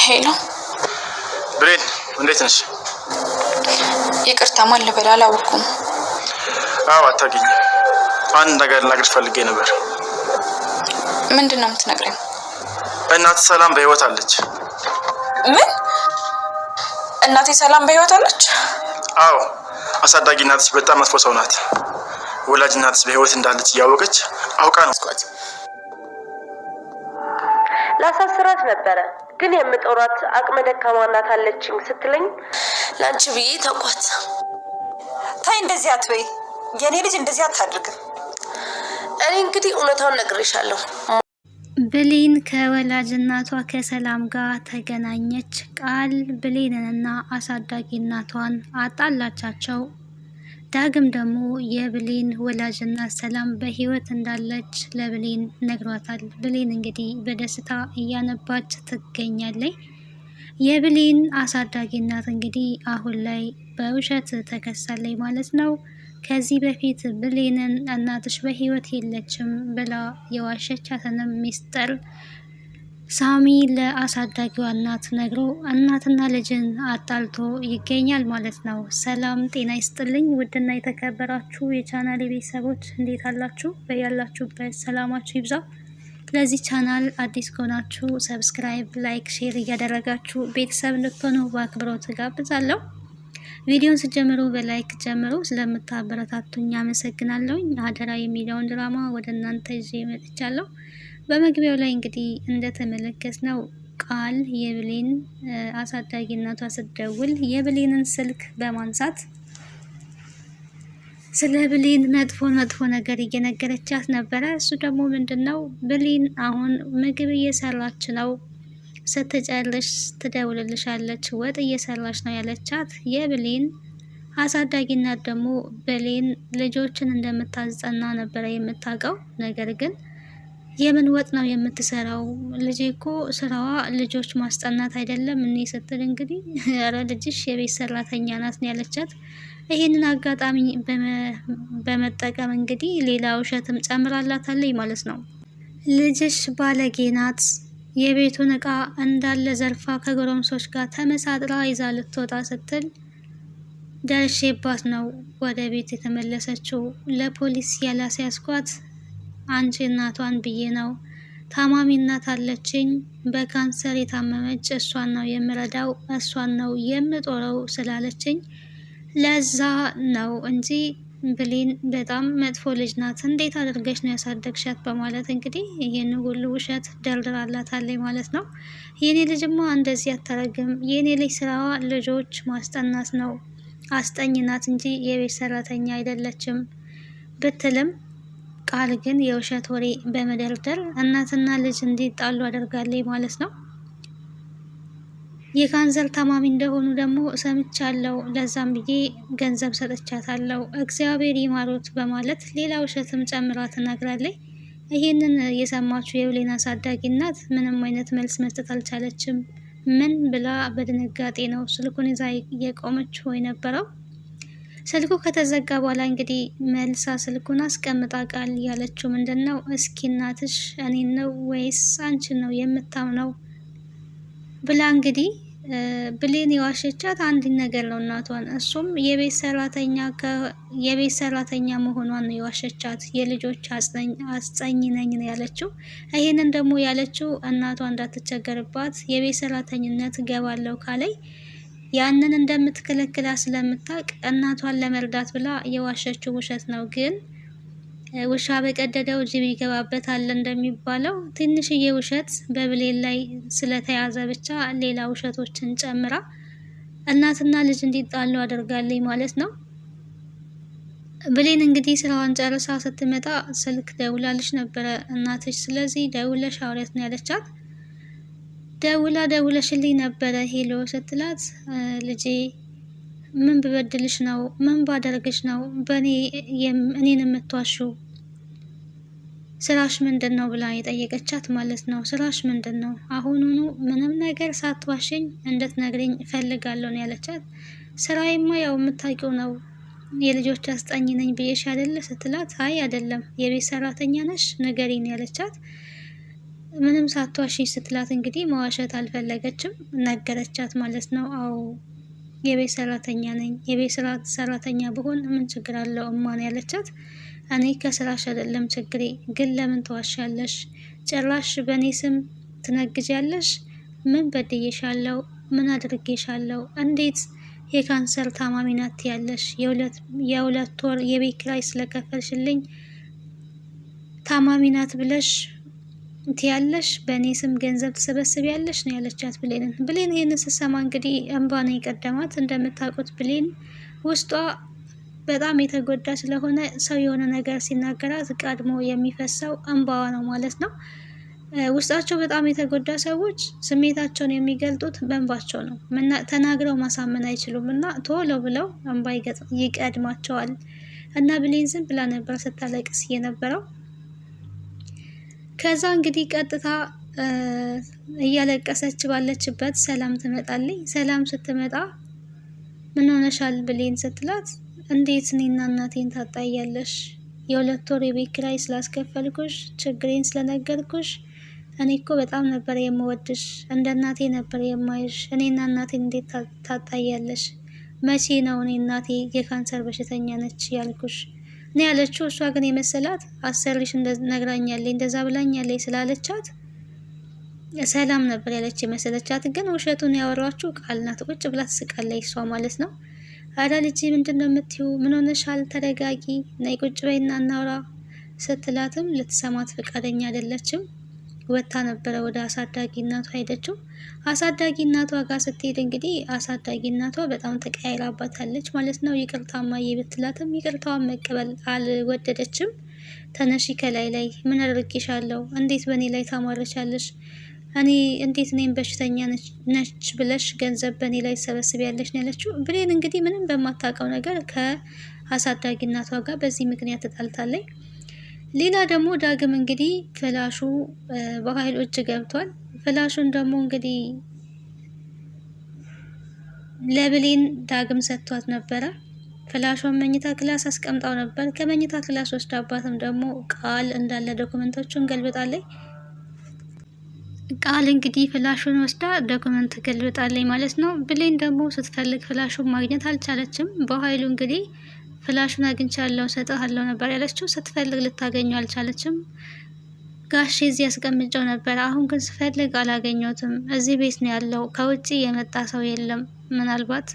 ሄሎ ብሌን፣ እንዴት ነሽ? ይቅርታ ማን ልበል አላወኩም። አዎ አታውቂኝ። አንድ ነገር ልነግርሽ ፈልጌ ነበር። ምንድን ነው የምትነግረኝ? እናት ሰላም በህይወት አለች። ምን? እናቴ ሰላም በህይወት አለች? አዎ፣ አሳዳጊ እናትሽ በጣም መጥፎ ሰው ናት። ወላጅ እናትሽ በህይወት እንዳለች እያወቀች አውቃ ነው ላሳስራት ነበረ፣ ግን የምጦራት አቅመ ደካማ እናት አለችኝ ስትለኝ ላንቺ ብዬ ተቋት። ታይ እንደዚህ አትበይ፣ የኔ ልጅ እንደዚህ አታድርግም። እኔ እንግዲህ እውነታውን ነግሬሻለሁ። ብሌን ከወላጅ እናቷ ከሰላም ጋር ተገናኘች። ቃል ብሌንንና አሳዳጊ እናቷን አጣላቻቸው። ዳግም ደግሞ የብሌን ወላጅ እናት ሰላም በህይወት እንዳለች ለብሌን ነግሯታል። ብሌን እንግዲህ በደስታ እያነባች ትገኛለች። የብሌን አሳዳጊ እናት እንግዲህ አሁን ላይ በውሸት ተከሳለች ማለት ነው። ከዚህ በፊት ብሌንን እናትሽ በህይወት የለችም ብላ የዋሸቻትንም ሚስጥር ሳሚ ለአሳዳጊዋ እናት ነግሮ እናትና ልጅን አጣልቶ ይገኛል ማለት ነው። ሰላም ጤና ይስጥልኝ ውድና የተከበራችሁ የቻናሌ ቤተሰቦች እንዴት አላችሁ? በያላችሁበት ሰላማችሁ ይብዛ። ለዚህ ቻናል አዲስ ከሆናችሁ ሰብስክራይብ፣ ላይክ፣ ሼር እያደረጋችሁ ቤተሰብ እንድትሆኑ በአክብሮት ጋብዛለሁ። ቪዲዮን ስጀምሩ በላይክ ጀምሩ። ስለምታበረታቱኝ አመሰግናለሁ። አደራ የሚለውን ድራማ ወደ እናንተ ይዤ መጥቻለሁ። በመግቢያው ላይ እንግዲህ እንደተመለከትነው ቃል የብሌን አሳዳጊ እናቷ ስትደውል የብሌንን ስልክ በማንሳት ስለ ብሌን መጥፎ ነገር እየነገረቻት ነበረ። እሱ ደግሞ ምንድነው ብሌን አሁን ምግብ እየሰራች ነው፣ ስትጨርስ ትደውልልሻለች፣ ወጥ እየሰራች ነው ያለቻት። የብሌን አሳዳጊ እናት ደግሞ ብሌን ልጆችን እንደምታስጠና ነበረ የምታውቀው። ነገር ግን የምን ወጥ ነው የምትሰራው? ልጄ እኮ ስራዋ ልጆች ማስጠናት አይደለም እኔ ስትል እንግዲህ ኧረ ልጅሽ የቤት ሰራተኛ ናት ነው ያለቻት። ይህንን አጋጣሚ በመጠቀም እንግዲህ ሌላ ውሸትም ጨምራላታለች ማለት ነው። ልጅሽ ባለጌ ናት፣ የቤቱን እቃ እንዳለ ዘርፋ ከጎረምሶች ጋር ተመሳጥራ ይዛ ልትወጣ ስትል ደርሼባት ነው ወደ ቤት የተመለሰችው። ለፖሊስ ያላስያዝኳት አንቺ እናቷን ብዬ ነው። ታማሚ እናት አለችኝ፣ በካንሰር የታመመች፣ እሷን ነው የምረዳው፣ እሷን ነው የምጦረው ስላለችኝ ለዛ ነው እንጂ ብሌን በጣም መጥፎ ልጅ ናት፣ እንዴት አድርገሽ ነው ያሳደግሻት? በማለት እንግዲህ ይህን ሁሉ ውሸት ደርድራላታለች ማለት ነው። የኔ ልጅማ እንደዚህ አታረግም፣ የኔ ልጅ ስራዋ ልጆች ማስጠናት ነው፣ አስጠኝ ናት እንጂ የቤት ሰራተኛ አይደለችም ብትልም ቃል ግን የውሸት ወሬ በመደርደር እናትና ልጅ እንዲጣሉ አደርጋለች ማለት ነው። የካንሰር ታማሚ እንደሆኑ ደግሞ ሰምቻለሁ፣ ለዛም ብዬ ገንዘብ ሰጥቻታለሁ፣ እግዚአብሔር ይማሮት በማለት ሌላ ውሸትም ጨምራ ትናግራለች። ይህንን የሰማችው የብሌን አሳዳጊ እናት ምንም አይነት መልስ መስጠት አልቻለችም። ምን ብላ በድንጋጤ ነው ስልኩን ይዛ የቆመችው የነበረው። ስልኩ ከተዘጋ በኋላ እንግዲህ መልሳ ስልኩን አስቀምጣ ቃል ያለችው ምንድን ነው? እስኪ እናትሽ እኔን ነው ወይስ አንቺን ነው የምታምነው ብላ እንግዲህ ብሌን የዋሸቻት አንድ ነገር ነው እናቷን። እሱም የቤት ሰራተኛ መሆኗን ነው የዋሸቻት። የልጆች አስጠኝ ነኝ ነው ያለችው። ይህንን ደግሞ ያለችው እናቷ እንዳትቸገርባት የቤት ሰራተኝነት ገባለው ካላይ ያንን እንደምትከለክላ ስለምታውቅ እናቷን ለመርዳት ብላ የዋሸችው ውሸት ነው። ግን ውሻ በቀደደው ጅብ ይገባበታል እንደሚባለው ትንሽዬ ውሸት በብሌን ላይ ስለተያዘ ብቻ ሌላ ውሸቶችን ጨምራ እናትና ልጅ እንዲጣሉ አድርጋለች ማለት ነው። ብሌን እንግዲህ ስራዋን ጨርሳ ስትመጣ ስልክ ደውላልሽ ነበረ እናትሽ፣ ስለዚህ ደውለሽ አውሪያት ነው ያለቻት። ደውለሽልኝ ነበረ ሄሎ ስትላት፣ ልጄ ምን ብበድልሽ ነው? ምን ባደርግሽ ነው እኔን የምትዋሽው? ስራሽ ምንድን ነው ብላ የጠየቀቻት ማለት ነው። ስራሽ ምንድን ነው? አሁኑኑ ምንም ነገር ሳትዋሽኝ እንድትነግሪኝ እፈልጋለሁ ነው ያለቻት። ስራዬማ ያው የምታውቂው ነው፣ የልጆች አስጠኝ ነኝ ብዬሽ አይደለ ስትላት፣ አይ አይደለም የቤት ሰራተኛ ነሽ ንገሪኝ ያለቻት። ምንም ሳትዋሺ ስትላት እንግዲህ መዋሸት አልፈለገችም፣ ነገረቻት ማለት ነው። አዎ የቤት ሰራተኛ ነኝ፣ የቤት ሰራተኛ ብሆን ምን ችግር አለው እማን ያለቻት። እኔ ከስራሽ አይደለም ችግሬ፣ ግን ለምን ተዋሻለሽ? ጭራሽ በእኔ ስም ትነግጃለሽ? ምን በድዬሻለሁ? ምን አድርጌሻለሁ? እንዴት የካንሰር ታማሚ ናት ያለሽ? የሁለት ወር የቤት ኪራይ ስለከፈልሽልኝ ታማሚ ናት ብለሽ ትያለሽ? በእኔ ስም ገንዘብ ትሰበስቢያለሽ ነው ያለቻት ብሌንን። ብሌን ይህንን ስትሰማ እንግዲህ እንባ ነው የቀደማት። እንደምታውቁት ብሌን ውስጧ በጣም የተጎዳ ስለሆነ ሰው የሆነ ነገር ሲናገራት ቀድሞ የሚፈሰው እንባዋ ነው ማለት ነው። ውስጣቸው በጣም የተጎዳ ሰዎች ስሜታቸውን የሚገልጡት በእንባቸው ነው። ተናግረው ማሳመን አይችሉም እና ቶሎ ብለው እንባ ይቀድማቸዋል። እና ብሌን ዝም ብላ ነበር ስታለቅስ የነበረው። ከዛ እንግዲህ ቀጥታ እያለቀሰች ባለችበት ሰላም ትመጣለች። ሰላም ስትመጣ ምን ሆነሻል ብሌን ስትላት፣ እንዴት እኔና እናቴን ታጣያለሽ? የሁለት ወር የቤት ኪራይ ስላስከፈልኩሽ፣ ችግሬን ስለነገርኩሽ፣ እኔ እኮ በጣም ነበር የምወድሽ፣ እንደ እናቴ ነበር የማይሽ። እኔና እናቴን እንዴት ታጣያለሽ? መቼ ነው እኔ እናቴ የካንሰር በሽተኛ ነች ያልኩሽ ነው ያለችው። እሷ ግን የመሰላት አሰሪሽ ነግራኛለች፣ እንደዛ ብላኛለች ስላለቻት ሰላም ነበር ያለች የመሰለቻት። ግን ውሸቱን ያወራችሁ ቃል ናት። ቁጭ ብላ ትስቃለች እሷ ማለት ነው። አዳ ልጅ ምንድን ነው የምትይው? ምን ሆነሻል? ተረጋጊ፣ ነይ ቁጭ በይና እናውራ ስትላትም ልትሰማት ፈቃደኛ አይደለችም። ወታ ነበረ ወደ አሳዳጊ እናቷ ሄደችው። አሳዳጊ እናቷ ጋር ስትሄድ እንግዲህ አሳዳጊ እናቷ በጣም ተቀያይራባታለች ማለት ነው። ይቅርታ እማዬ ብትላትም ይቅርታዋን መቀበል አልወደደችም። ተነሺ ከላይ ላይ፣ ምን አድርጌሻለሁ? እንዴት በእኔ ላይ ታሟረቻለሽ? እንዴት እኔም በሽተኛ ነች ብለሽ ገንዘብ በእኔ ላይ ትሰበስቢያለሽ ነው ያለችው። ብሌን እንግዲህ ምንም በማታውቀው ነገር ከአሳዳጊ እናቷ ጋር በዚህ ምክንያት ተጣልታለች። ሌላ ደግሞ ዳግም እንግዲህ ፍላሹ በኃይሉ እጅ ገብቷል። ፍላሹን ደግሞ እንግዲህ ለብሌን ዳግም ሰጥቷት ነበረ። ፍላሿን መኝታ ክላስ አስቀምጣው ነበር። ከመኝታ ክላስ ወስዳ አባትም ደግሞ ቃል እንዳለ ዶክመንቶቹን ገልብጣለች። ቃል እንግዲህ ፍላሹን ወስዳ ዶክመንት ገልብጣለች ማለት ነው። ብሌን ደግሞ ስትፈልግ ፍላሹን ማግኘት አልቻለችም። በኃይሉ እንግዲህ ፍላሹን አግኝቻለሁ ሰጥሃለሁ ነበር ያለችው። ስትፈልግ ልታገኘው አልቻለችም። ጋሼ እዚህ ያስቀምጨው ነበር፣ አሁን ግን ስፈልግ አላገኘሁትም። እዚህ ቤት ነው ያለው፣ ከውጭ የመጣ ሰው የለም። ምናልባት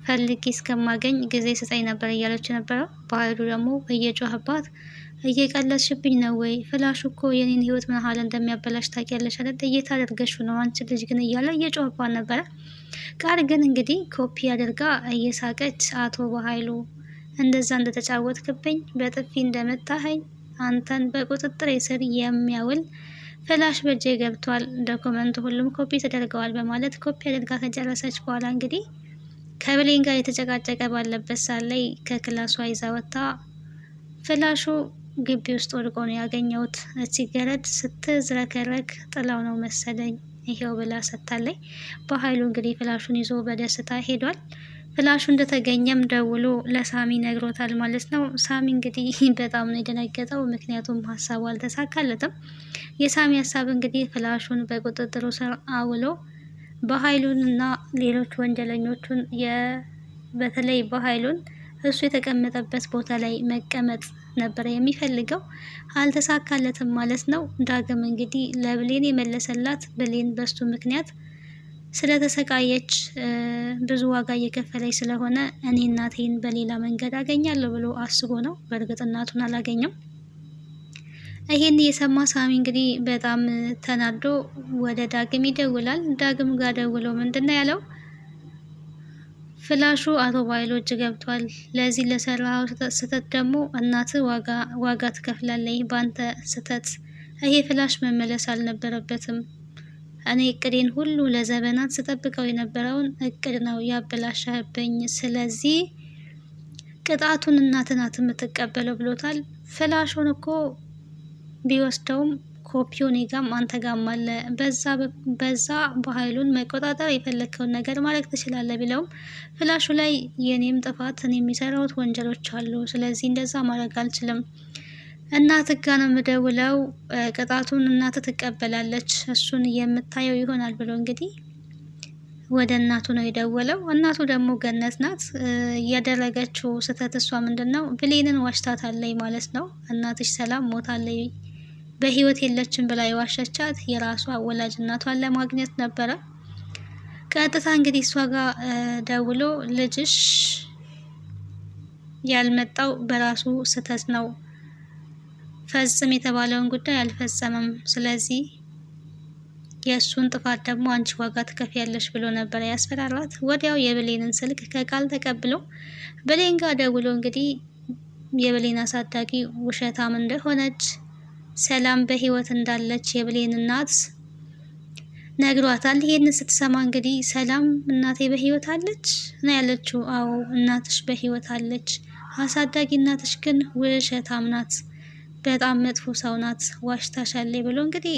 ፈልጊ እስከማገኝ ጊዜ ስጠኝ ነበር እያለች ነበረው። በኃይሉ ደግሞ እየጮህባት እየቀለድሽብኝ ነው ወይ? ፍላሹ እኮ የኔን ህይወት ምን ያህል እንደሚያበላሽ ታውቂያለሽ አይደል? እየታደርገሽው ነው አንቺ ልጅ ግን እያለ እየጮህባት ነበረ። ቃል ግን እንግዲህ ኮፒ አድርጋ እየሳቀች አቶ በኃይሉ እንደዛ እንደተጫወትክብኝ በጥፊ እንደመታኸኝ አንተን በቁጥጥር ስር የሚያውል ፍላሽ በእጄ ገብቷል፣ ዶክመንቱ ሁሉም ኮፒ ተደርገዋል በማለት ኮፒ አድርጋ ከጨረሰች በኋላ እንግዲህ ከብሌን ጋር የተጨቃጨቀ ባለበት ሳት ላይ ከክላሷ ይዛ ወጥታ ፍላሹ ግቢ ውስጥ ወድቆ ነው ያገኘሁት፣ እቺ ገረድ ስትዝረከረክ ጥላው ነው መሰለኝ ይሄው ብላ ሰጥታለች። በኃይሉ እንግዲህ ፍላሹን ይዞ በደስታ ሄዷል። ፍላሹ እንደተገኘም ደውሎ ለሳሚ ነግሮታል ማለት ነው። ሳሚ እንግዲህ በጣም ነው የደነገጠው፣ ምክንያቱም ሀሳቡ አልተሳካለትም። የሳሚ ሀሳብ እንግዲህ ፍላሹን በቁጥጥሩ ስር አውሎ በኃይሉን እና ሌሎች ወንጀለኞቹን በተለይ በኃይሉን እሱ የተቀመጠበት ቦታ ላይ መቀመጥ ነበረ የሚፈልገው፣ አልተሳካለትም ማለት ነው። ዳግም እንግዲህ ለብሌን የመለሰላት ብሌን በሱ ምክንያት ስለተሰቃየች ብዙ ዋጋ እየከፈለች ስለሆነ እኔ እናቴን በሌላ መንገድ አገኛለሁ ብሎ አስቦ ነው። በእርግጥ እናቱን አላገኘም። ይሄን የሰማ ሳሚ እንግዲህ በጣም ተናዶ ወደ ዳግም ይደውላል። ዳግም ጋር ደውሎ ምንድን ነው ያለው? ፍላሹ አቶ በኃይሉ እጅ ገብቷል። ለዚህ ለሰራው ስህተት ደግሞ እናት ዋጋ ትከፍላለች። በአንተ ስህተት ይሄ ፍላሽ መመለስ አልነበረበትም። እኔ እቅዴን ሁሉ ለዘመናት ስጠብቀው የነበረውን እቅድ ነው ያበላሸብኝ። ስለዚህ ቅጣቱን እናትህ ናት የምትቀበለው ብሎታል። ፍላሹን እኮ ቢወስደውም ኮፒው እኔ ጋም አንተ ጋም አለ። በዛ በኃይሉን መቆጣጠር የፈለግከውን ነገር ማድረግ ትችላለህ ቢለውም ፍላሹ ላይ የኔም ጥፋት እኔ የሚሰራውት ወንጀሎች አሉ። ስለዚህ እንደዛ ማድረግ አልችልም። እናትህ ጋ ነው የምደውለው፣ ቅጣቱን እናትህ ትቀበላለች፣ እሱን የምታየው ይሆናል ብሎ እንግዲህ ወደ እናቱ ነው የደወለው። እናቱ ደግሞ ገነት ናት። ያደረገችው ስህተት እሷ ምንድን ነው ብሌንን ዋሽታታለች ማለት ነው። እናትሽ ሰላም ሞታለች በህይወት የለችም ብላ የዋሸቻት የራሷ ወላጅ እናቷን ለማግኘት ነበረ። ቀጥታ እንግዲህ እሷ ጋር ደውሎ ልጅሽ ያልመጣው በራሱ ስህተት ነው፣ ፈጽም የተባለውን ጉዳይ አልፈጸመም፣ ስለዚህ የእሱን ጥፋት ደግሞ አንቺ ዋጋ ትከፍያለሽ ብሎ ነበር ያስፈራራት። ወዲያው የብሌንን ስልክ ከቃል ተቀብሎ ብሌን ጋር ደውሎ እንግዲህ የብሌን አሳዳጊ ውሸታም እንደሆነች ሰላም በህይወት እንዳለች የብሌን እናት ነግሯታል። ይህን ስትሰማ እንግዲህ ሰላም እናቴ በህይወት አለች ነው ያለችው። አዎ እናትሽ በህይወት አለች፣ አሳዳጊ እናትሽ ግን ውሸታም ናት፣ በጣም መጥፎ ሰው ናት፣ ዋሽታሻለች ብሎ እንግዲህ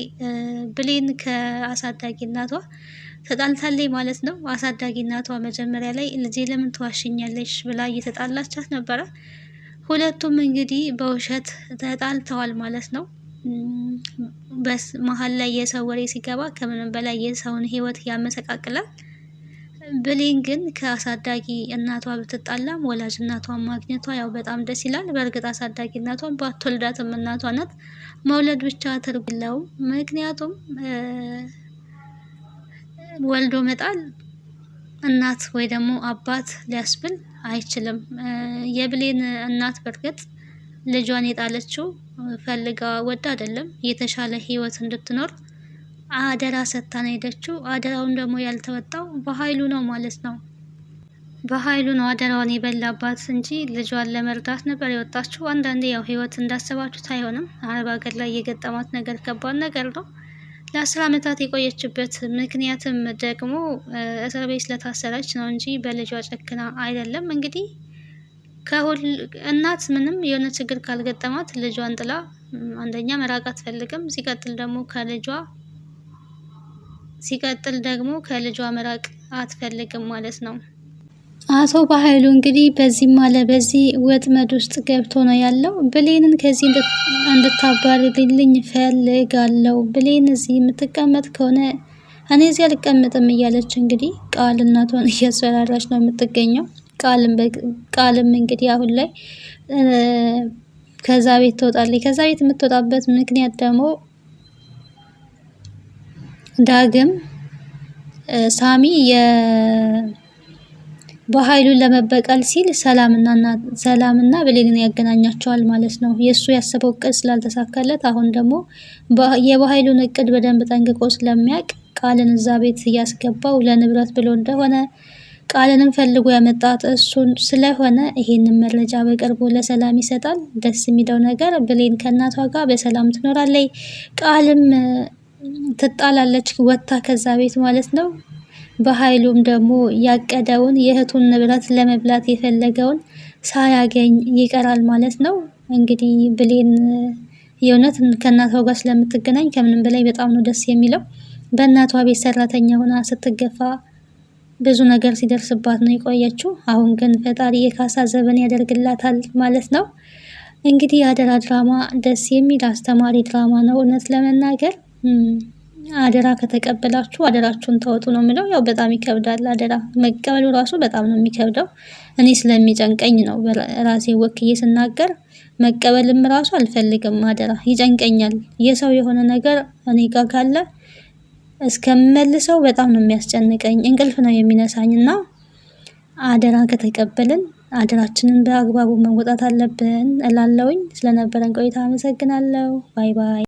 ብሌን ከአሳዳጊ እናቷ ተጣልታለች ማለት ነው። አሳዳጊ እናቷ መጀመሪያ ላይ ልጄ ለምን ትዋሽኛለሽ ብላ እየተጣላቻት ነበረ። ሁለቱም እንግዲህ በውሸት ተጣልተዋል ማለት ነው። መሀል ላይ የሰው ወሬ ሲገባ ከምንም በላይ የሰውን ህይወት ያመሰቃቅላል። ብሌን ግን ከአሳዳጊ እናቷ ብትጣላም ወላጅ እናቷን ማግኘቷ ያው በጣም ደስ ይላል። በእርግጥ አሳዳጊ እናቷን ባትወልዳትም እናቷ ናት። መውለድ ብቻ ትርጉም የለውም። ምክንያቱም ወልዶ መጣል እናት ወይ ደግሞ አባት ሊያስብል አይችልም። የብሌን እናት በእርግጥ ልጇን የጣለችው ፈልጋ ወዳ አይደለም፣ የተሻለ ህይወት እንድትኖር አደራ ሰጥታ ነው ሄደችው። አደራውን ደግሞ ያልተወጣው በኃይሉ ነው ማለት ነው። በኃይሉ ነው አደራዋን የበላባት እንጂ ልጇን ለመርዳት ነበር የወጣችው። አንዳንዴ ያው ህይወት እንዳሰባችሁት አይሆንም። አረብ ሀገር ላይ የገጠማት ነገር ከባድ ነገር ነው። ለ10 ዓመታት የቆየችበት ምክንያትም ደግሞ እስር ቤት ስለታሰረች ነው እንጂ በልጇ ጨክና አይደለም። እንግዲህ እናት ምንም የሆነ ችግር ካልገጠማት ልጇን ጥላ አንደኛ መራቅ አትፈልግም፣ ሲቀጥል ደግሞ ከልጇ መራቅ አትፈልግም ማለት ነው። አቶ በኃይሉ እንግዲህ በዚህም አለ በዚህ ወጥመድ ውስጥ ገብቶ ነው ያለው። ብሌንን ከዚህ እንድታባርልኝ ፈልጋለሁ፣ ብሌን እዚህ የምትቀመጥ ከሆነ እኔ እዚህ አልቀመጥም እያለች እንግዲህ ቃል እናቷን እያስፈራራች ነው የምትገኘው። ቃልም እንግዲህ አሁን ላይ ከዛ ቤት ትወጣለች። ከዛ ቤት የምትወጣበት ምክንያት ደግሞ ዳግም ሳሚ በኃይሉን ለመበቀል ሲል ሰላምና ብሌንን ያገናኛቸዋል ማለት ነው። የእሱ ያሰበው እቅድ ስላልተሳካለት አሁን ደግሞ የበኃይሉን እቅድ በደንብ ጠንቅቆ ስለሚያውቅ ቃልን እዛ ቤት እያስገባው ለንብረት ብሎ እንደሆነ ቃልንም ፈልጎ ያመጣት እሱን ስለሆነ ይሄንን መረጃ በቅርቡ ለሰላም ይሰጣል። ደስ የሚለው ነገር ብሌን ከእናቷ ጋር በሰላም ትኖራለች። ቃልም ትጣላለች ወጥታ ከዛ ቤት ማለት ነው። በኃይሉም ደግሞ ያቀደውን የእህቱን ንብረት ለመብላት የፈለገውን ሳያገኝ ይቀራል ማለት ነው። እንግዲህ ብሌን የእውነት ከእናቷ ጋር ስለምትገናኝ ከምንም በላይ በጣም ነው ደስ የሚለው። በእናቷ ቤት ሰራተኛ ሆና ስትገፋ ብዙ ነገር ሲደርስባት ነው የቆየችው። አሁን ግን ፈጣሪ የካሳ ዘበን ያደርግላታል ማለት ነው። እንግዲህ አደራ ድራማ ደስ የሚል አስተማሪ ድራማ ነው። እውነት ለመናገር አደራ ከተቀበላችሁ አደራችሁን ተወጡ ነው የምለው። ያው በጣም ይከብዳል፣ አደራ መቀበሉ ራሱ በጣም ነው የሚከብደው። እኔ ስለሚጨንቀኝ ነው ራሴ ወክዬ ስናገር፣ መቀበልም ራሱ አልፈልግም። አደራ ይጨንቀኛል። የሰው የሆነ ነገር እኔ ጋር ካለ እስከምመልሰው በጣም ነው የሚያስጨንቀኝ፣ እንቅልፍ ነው የሚነሳኝ። እና አደራ ከተቀበልን አደራችንን በአግባቡ መወጣት አለብን እላለሁኝ። ስለነበረን ቆይታ አመሰግናለሁ። ባይ ባይ።